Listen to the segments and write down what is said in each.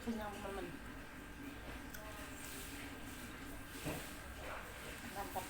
Kenyang teman-teman. Mantap.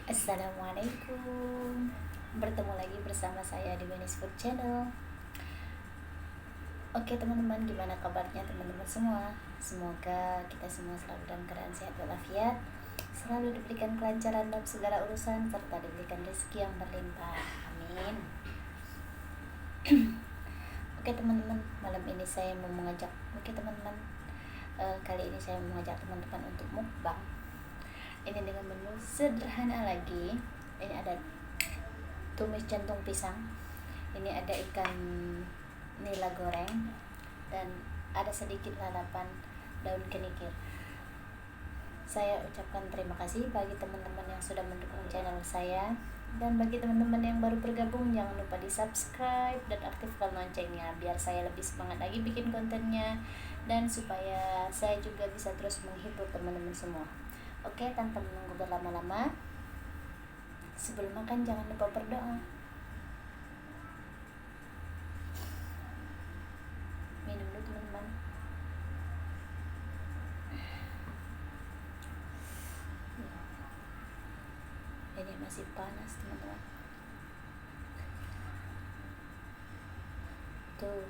Assalamualaikum. Bertemu lagi bersama saya di Benis Food Channel. Oke teman-teman, gimana kabarnya teman-teman semua? Semoga kita semua selalu dalam keadaan sehat walafiat, selalu diberikan kelancaran dalam segala urusan, serta diberikan rezeki yang berlimpah. Amin. Oke teman-teman, malam ini saya mau mengajak, kali ini saya mau mengajak teman-teman untuk mukbang. Ini dengan menu sederhana lagi. Ini ada tumis jantung pisang, ini ada ikan nila goreng, dan ada sedikit lalapan daun kenikir. Saya ucapkan terima kasih bagi teman-teman yang sudah mendukung channel saya, dan bagi teman-teman yang baru bergabung jangan lupa di subscribe dan aktifkan loncengnya biar saya lebih semangat lagi bikin kontennya, dan supaya saya juga bisa terus menghibur teman-teman semua. Oke, tanpa menunggu berlama-lama, sebelum makan jangan lupa berdoa. Minum dulu teman-teman. Ini masih panas teman-teman. Tuh.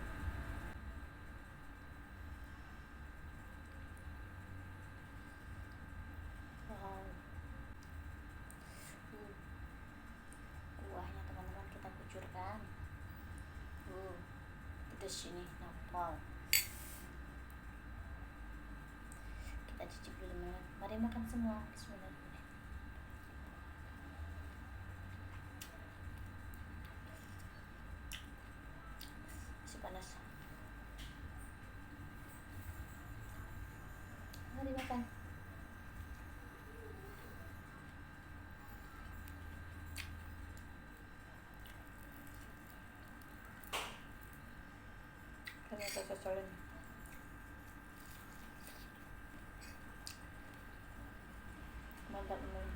Wow. Kuahnya teman-teman kita kucurkan. Pedas ini. Nah, wow. Kita cicip dulu teman-teman. Mari makan semua. Bismillahirrahmanirrahim. Masih panas. Mari makan. Ternyata cocolin. Mantap teman.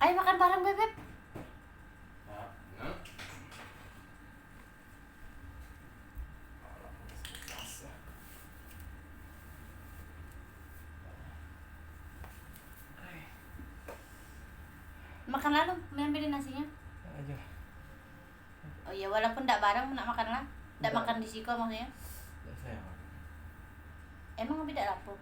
Ayo makan bareng bebek. Makan lalu, ambilin nasinya. Aja. Oh iya, walaupun tidak bareng nak makan lah. Tidak makan di siko maksudnya. Ya, saya makan. Emang tidak lapuk.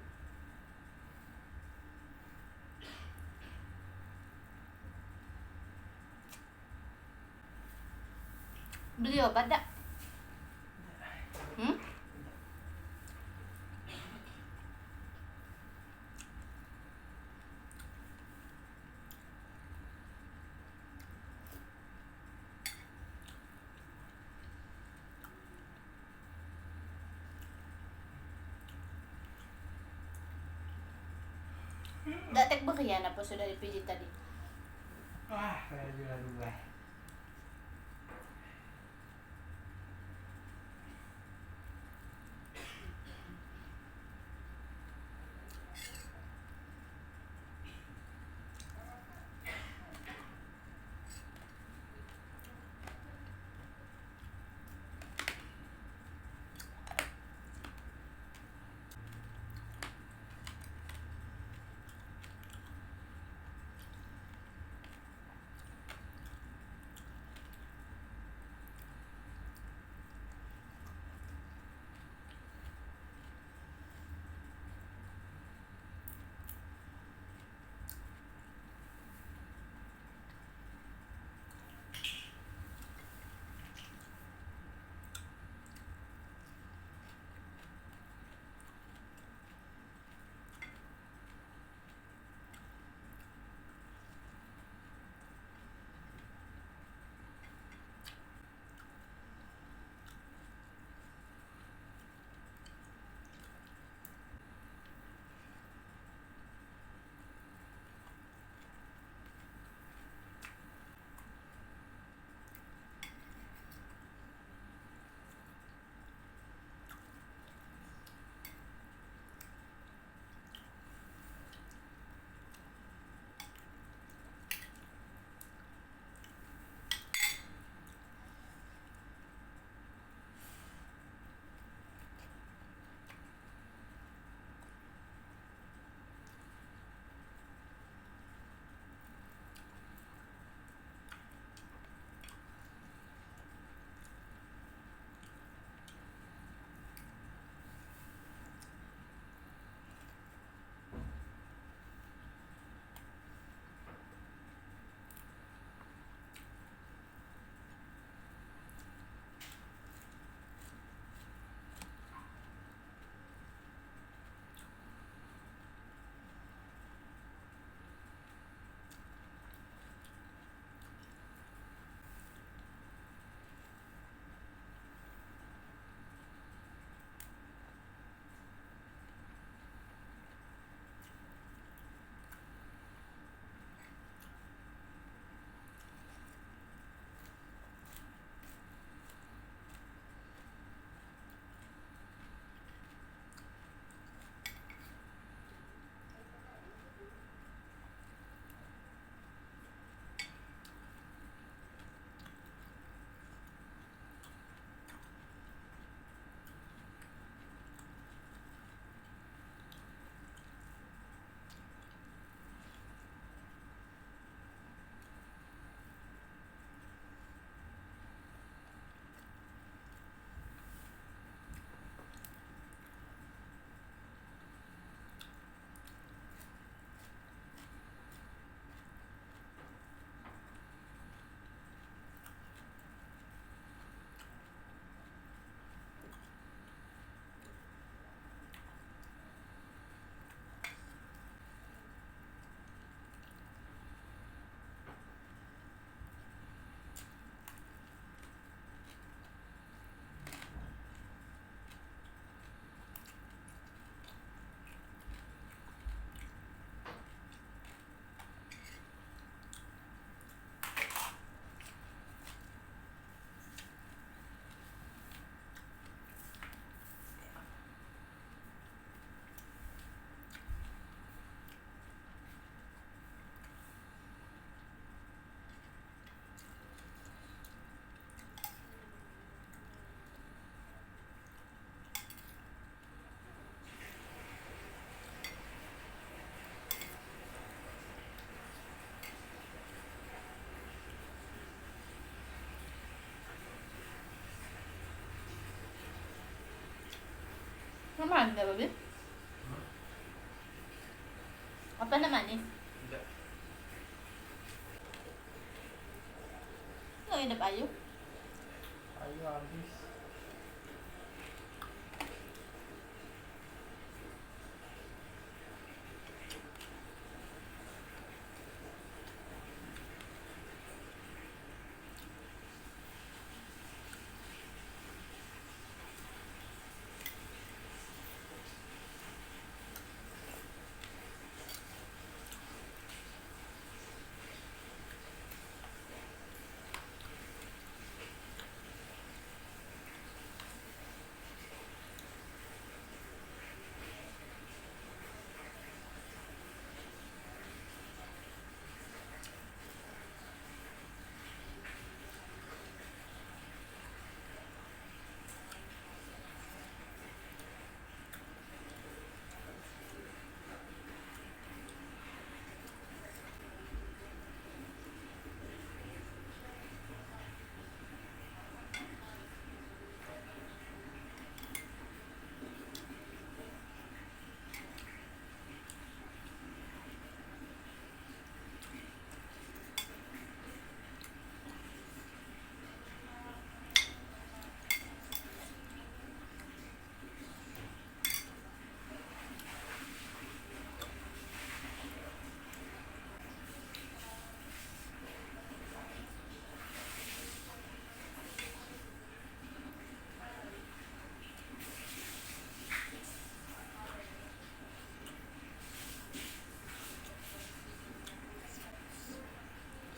Beli obat tak? Tidak tek berian apa sudah dipijit tadi. Wah, saya juga dua. naman, di ba, Bi? Apa naman eh? Tidak. Ano yung ayo? Ayo habis.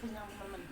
Kenyang naman.